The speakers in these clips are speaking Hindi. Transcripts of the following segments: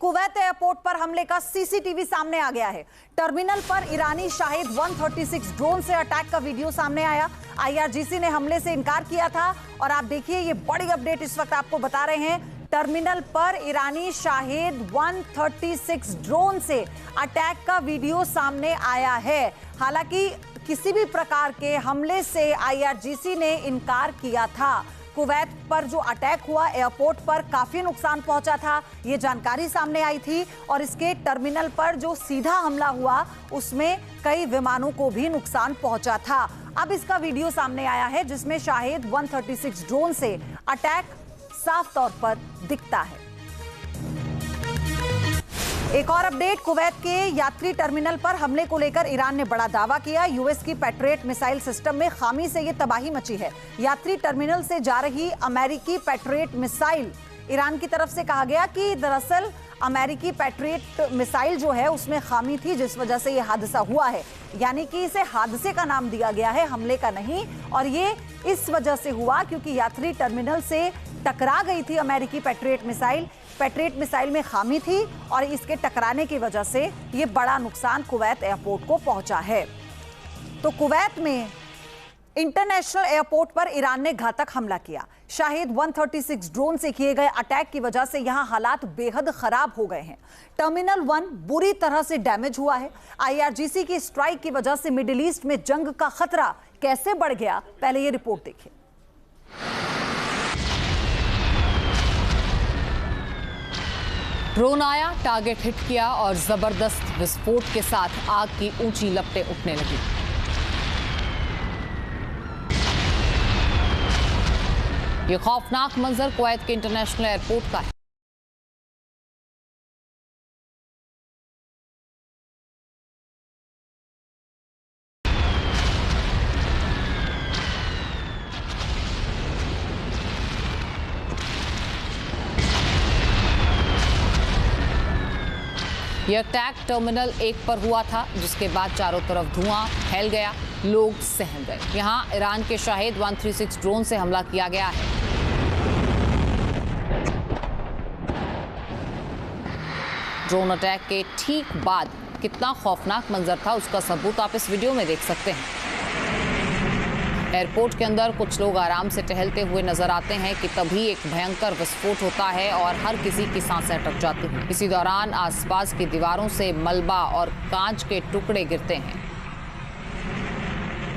कुवैत एयरपोर्ट पर हमले का सीसीटीवी सामने आ गया है। टर्मिनल पर ईरानी शाहिद 136 ड्रोन से अटैक का वीडियो सामने आया। आईआरजीसी ने हमले से इनकार किया था और आप देखिए ये बड़ी अपडेट इस वक्त आपको बता रहे हैं। टर्मिनल पर ईरानी शाहिद 136 ड्रोन से अटैक का वीडियो सामने आया है। हालांकि किसी भी प्रकार के हमले से आईआरजीसी ने इनकार किया था। कुवैत पर जो अटैक हुआ, एयरपोर्ट पर काफी नुकसान पहुंचा था, ये जानकारी सामने आई थी और इसके टर्मिनल पर जो सीधा हमला हुआ उसमें कई विमानों को भी नुकसान पहुंचा था। अब इसका वीडियो सामने आया है जिसमें शाहिद 136 ड्रोन से अटैक साफ तौर पर दिखता है। एक और अपडेट, कुवैत के यात्री टर्मिनल पर हमले को लेकर ईरान ने बड़ा दावा किया। यूएस की पैट्रियट मिसाइल सिस्टम में खामी से ये तबाही मची है। यात्री टर्मिनल से जा रही अमेरिकी पैट्रियट मिसाइल, ईरान की तरफ से कहा गया कि दरअसल अमेरिकी पैट्रियट मिसाइल जो है उसमें खामी थी जिस वजह से ये हादसा हुआ है। यानी कि इसे हादसे का नाम दिया गया है, हमले का नहीं। और ये इस वजह से हुआ क्योंकि यात्री टर्मिनल से टकरा गई थी अमेरिकी पैट्रियट मिसाइल। पैट्रियट मिसाइल में खामी थी और इसके टकराने की वजह से ये बड़ा नुकसान कुवैत एयरपोर्ट को पहुंचा है। तो कुवैत में इंटरनेशनल एयरपोर्ट पर ईरान ने घातक हमला किया। शाहिद 136 ड्रोन से किए गए अटैक की वजह से यहां हालात बेहद खराब हो गए हैं। टर्मिनल 1 बुरी तरह से डैमेज हुआ है। आईआरजीसी की स्ट्राइक की वजह से मिडिल ईस्ट में जंग का खतरा कैसे बढ़ गया, पहले ये रिपोर्ट देखिए। ड्रोन आया, टारगेट हिट किया और जबरदस्त विस्फोट के साथ आग की ऊंची लपटें उठने लगी। ये खौफनाक मंजर कुवैत के इंटरनेशनल एयरपोर्ट का है। यह अटैक टर्मिनल 1 पर हुआ था जिसके बाद चारों तरफ धुआं फैल गया, लोग सहम गए। यहां ईरान के शाहिद 136 ड्रोन से हमला किया गया है। ड्रोन अटैक के ठीक बाद कितना खौफनाक मंजर था उसका सबूत आप इस वीडियो में देख सकते हैं। एयरपोर्ट के अंदर कुछ लोग आराम से टहलते हुए नजर आते हैं कि तभी एक भयंकर विस्फोट होता है और हर किसी की सांसें अटक जाती हैं। इसी दौरान आसपास की दीवारों से मलबा और कांच के टुकड़े गिरते हैं।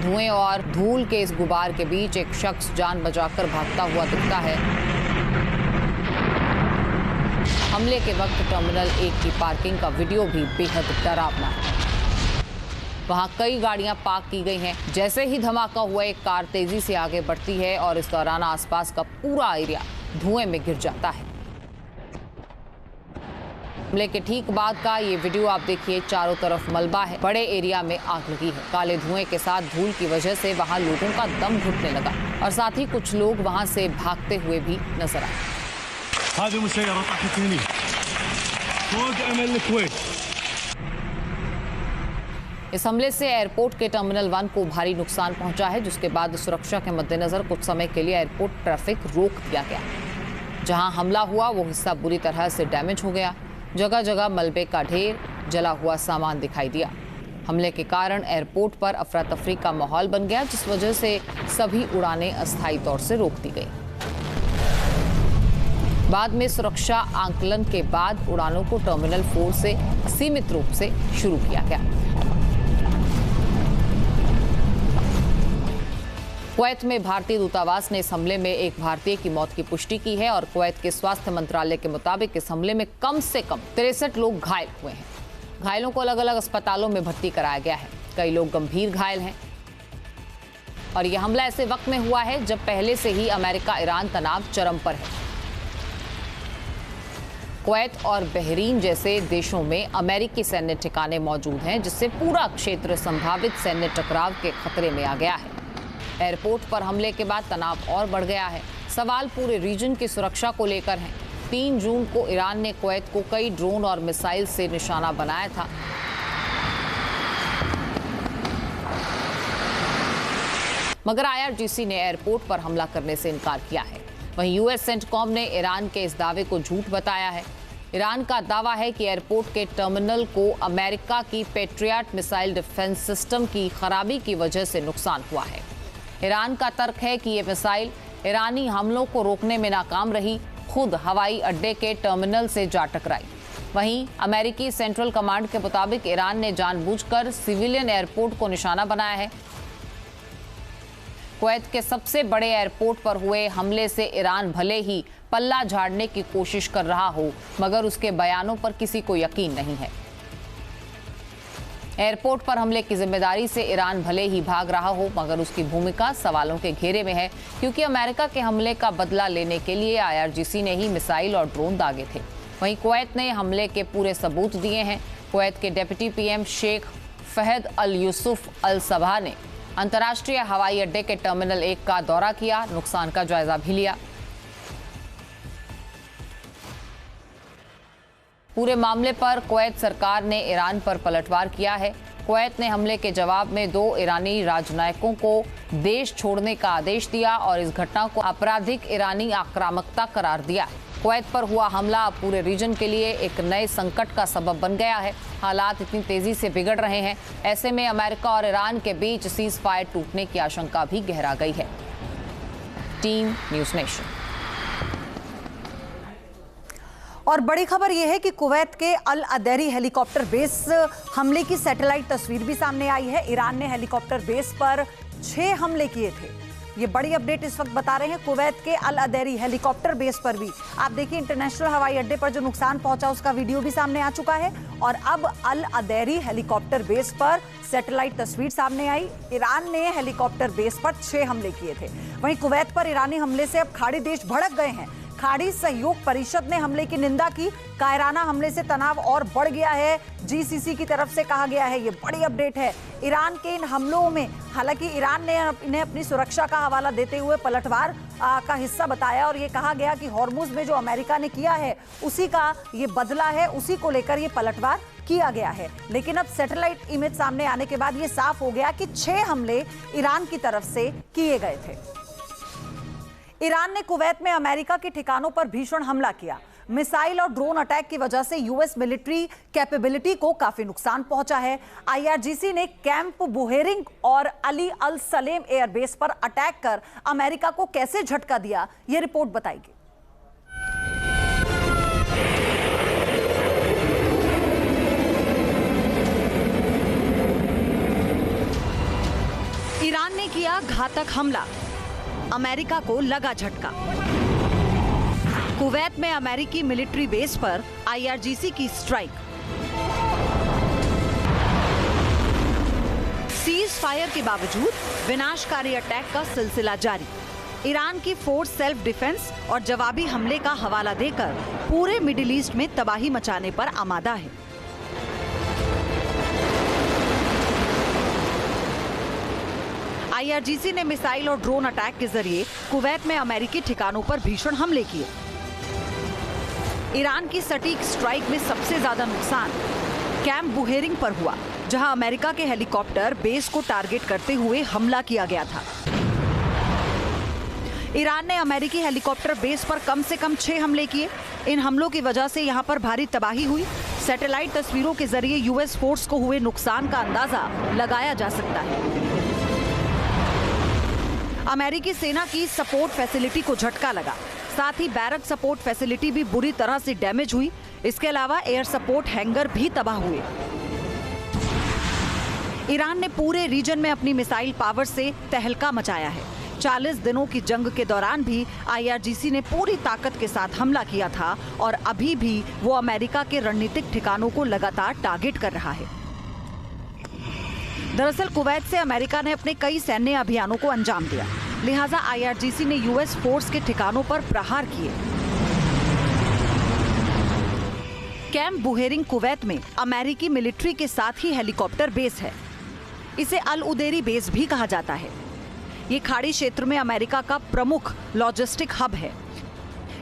धुएं और धूल के इस गुबार के बीच एक शख्स जान बचाकर भागता हुआ दिखता है। हमले के वक्त टर्मिनल 1 की पार्किंग का वीडियो भी बेहद डरावना है। वहां कई गाड़ियां पार्क की गई हैं। जैसे ही धमाका हुआ एक कार तेजी से आगे बढ़ती है और इस दौरान आसपास का पूरा एरिया धुएं में गिर जाता है। हमले के ठीक बाद का ये वीडियो आप देखिए, चारों तरफ मलबा है, बड़े एरिया में आग लगी है। काले धुएं के साथ धूल की वजह से वहां लोगों का दम घुटने लगा और साथ ही कुछ लोग वहां से भागते हुए भी नजर आए। इस हमले से एयरपोर्ट के टर्मिनल 1 को भारी नुकसान पहुंचा है जिसके बाद सुरक्षा के मद्देनजर कुछ समय के लिए एयरपोर्ट ट्रैफिक रोक दिया गया। जहां हमला हुआ वो हिस्सा बुरी तरह से डैमेज हो गया। जगह जगह मलबे का ढेर, जला हुआ सामान दिखाई दिया। हमले के कारण एयरपोर्ट पर अफरा तफरी का माहौल बन गया जिस वजह से सभी उड़ानें अस्थायी तौर से रोक दी गई। बाद में सुरक्षा आंकलन के बाद उड़ानों को टर्मिनल 4 से सीमित रूप से शुरू किया गया। कुवैत में भारतीय दूतावास ने इस हमले में एक भारतीय की मौत की पुष्टि की है और कुवैत के स्वास्थ्य मंत्रालय के मुताबिक इस हमले में कम से कम 63 लोग घायल हुए हैं। घायलों को अलग अलग अस्पतालों में भर्ती कराया गया है। कई लोग गंभीर घायल हैं और यह हमला ऐसे वक्त में हुआ है जब पहले से ही अमेरिका ईरान तनाव चरम पर है। कुवैत और बहरीन जैसे देशों में अमेरिकी सैन्य ठिकाने मौजूद हैं जिससे पूरा क्षेत्र संभावित सैन्य टकराव के खतरे में आ गया है। एयरपोर्ट पर हमले के बाद तनाव और बढ़ गया है। सवाल पूरे रीजन की सुरक्षा को लेकर है। 3 जून को ईरान ने कुवैत को कई ड्रोन और मिसाइल से निशाना बनाया था। मगर आईआरजीसी ने एयरपोर्ट पर हमला करने से इनकार किया है। वहीं यूएस सेंटकॉम ने ईरान के इस दावे को झूठ बताया है। ईरान का दावा है कि एयरपोर्ट के टर्मिनल को अमेरिका की पैट्रियट मिसाइल डिफेंस सिस्टम की खराबी की वजह से नुकसान हुआ है। ईरान का तर्क है कि ये मिसाइल ईरानी हमलों को रोकने में नाकाम रही, खुद हवाई अड्डे के टर्मिनल से जा टकराई। वहीं अमेरिकी सेंट्रल कमांड के मुताबिक ईरान ने जानबूझकर सिविलियन एयरपोर्ट को निशाना बनाया है। कुवैत के सबसे बड़े एयरपोर्ट पर हुए हमले से ईरान भले ही पल्ला झाड़ने की कोशिश कर रहा हो, मगर उसके बयानों पर किसी को यकीन नहीं है। एयरपोर्ट पर हमले की जिम्मेदारी से ईरान भले ही भाग रहा हो, मगर उसकी भूमिका सवालों के घेरे में है, क्योंकि अमेरिका के हमले का बदला लेने के लिए IRGC ने ही मिसाइल और ड्रोन दागे थे। वहीं कुवैत ने हमले के पूरे सबूत दिए हैं। कुवैत के डिप्टी PM शेख फहद अल यूसुफ अल सबा ने अंतर्राष्ट्रीय हवाई अड्डे के टर्मिनल 1 का दौरा किया, नुकसान का जायजा भी लिया। पूरे मामले पर कुवैत सरकार ने ईरान पर पलटवार किया है। कुवैत ने हमले के जवाब में 2 ईरानी राजनयिकों को देश छोड़ने का आदेश दिया और इस घटना को आपराधिक ईरानी आक्रामकता करार दिया। कुवैत पर हुआ हमला पूरे रीजन के लिए एक नए संकट का सबब बन गया है। हालात इतनी तेजी से बिगड़ रहे हैं, ऐसे में अमेरिका और ईरान के बीच सीज फायर टूटने की आशंका भी गहरा गई है। Team news nation. और बड़ी खबर यह है कि कुवैत के अल अदैरी हेलीकॉप्टर बेस हमले की सैटेलाइट तस्वीर भी सामने आई है। ईरान ने हेलीकॉप्टर बेस पर 6 हमले किए थे। ये बड़ी अपडेट इस वक्त बता रहे हैं। कुवैत के अल अदैरी हेलीकॉप्टर बेस पर भी आप देखिए, इंटरनेशनल हवाई अड्डे पर जो नुकसान पहुंचा उसका वीडियो भी सामने आ चुका है। और अब अल अदैरी हेलीकॉप्टर बेस पर सैटेलाइट तस्वीर सामने आई। ईरान ने हेलीकॉप्टर बेस पर 6 हमले किए थे। वहीं कुवैत पर ईरानी हमले से अब खाड़ी देश भड़क गए हैं। खाड़ी सहयोग परिषद ने हमले की निंदा की। कायराना हमले से तनाव और बढ़ गया है, GCC की तरफ से कहा गया है। ये बड़ी अपडेट है। ईरान के इन हमलों में हालांकि ईरान ने इन्हें अपनी सुरक्षा का हवाला देते हुए पलटवार का हिस्सा बताया और ये कहा गया कि हॉर्मुज में जो अमेरिका ने किया है उसी का ये बदला है, उसी को लेकर ये पलटवार किया गया है। लेकिन अब सैटेलाइट इमेज सामने आने के बाद ये साफ हो गया कि 6 हमले ईरान की तरफ से किए गए थे। ईरान ने कुवैत में अमेरिका के ठिकानों पर भीषण हमला किया। मिसाइल और ड्रोन अटैक की वजह से यूएस मिलिट्री कैपेबिलिटी को काफी नुकसान पहुंचा है। IRGC ने कैंप बुहेरिंग और अली अल सलेम एयरबेस पर अटैक कर अमेरिका को कैसे झटका दिया, यह रिपोर्ट बताएगी। ईरान ने किया घातक हमला, अमेरिका को लगा झटका। कुवैत में अमेरिकी मिलिट्री बेस पर IRGC की स्ट्राइक। सीज फायर के बावजूद विनाशकारी अटैक का सिलसिला जारी। ईरान की फोर्स सेल्फ डिफेंस और जवाबी हमले का हवाला देकर पूरे मिडिल ईस्ट में तबाही मचाने पर आमादा है। IRGC ने मिसाइल और ड्रोन अटैक के जरिए कुवैत में अमेरिकी ठिकानों पर भीषण हमले किए। ईरान की सटीक स्ट्राइक में सबसे ज्यादा नुकसान कैंप बुहेरिंग पर हुआ, जहां अमेरिका के हेलीकॉप्टर बेस को टारगेट करते हुए हमला किया गया था। ईरान ने अमेरिकी हेलीकॉप्टर बेस पर कम से कम 6 हमले किए। इन हमलों की वजह से यहां पर भारी तबाही हुई। सैटेलाइट तस्वीरों के जरिए यूएस फोर्स को हुए नुकसान का अंदाजा लगाया जा सकता है। अमेरिकी सेना की सपोर्ट फैसिलिटी को झटका लगा, साथ ही बैरक सपोर्ट फैसिलिटी भी बुरी तरह से डैमेज हुई। इसके अलावा एयर सपोर्ट हैंगर भी तबाह हुए। ईरान ने पूरे रीजन में अपनी मिसाइल पावर से तहलका मचाया है। 40 दिनों की जंग के दौरान भी IRGC ने पूरी ताकत के साथ हमला किया था और अभी भी वो अमेरिका के रणनीतिक ठिकानों को लगातार टारगेट कर रहा है। दरअसल कुवैत से अमेरिका ने अपने कई सैन्य अभियानों को अंजाम दिया, लिहाजा IRGC ने यूएस फोर्स के ठिकानों पर प्रहार किए। कैंप बुहेरिंग कुवैत में अमेरिकी मिलिट्री के साथ ही हेलीकॉप्टर बेस है। इसे अल उदेरी बेस भी कहा जाता है। ये खाड़ी क्षेत्र में अमेरिका का प्रमुख लॉजिस्टिक हब है।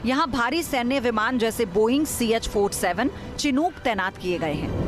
यहाँ भारी सैन्य विमान जैसे बोइंग CH-47 चिनूक तैनात किए गए हैं।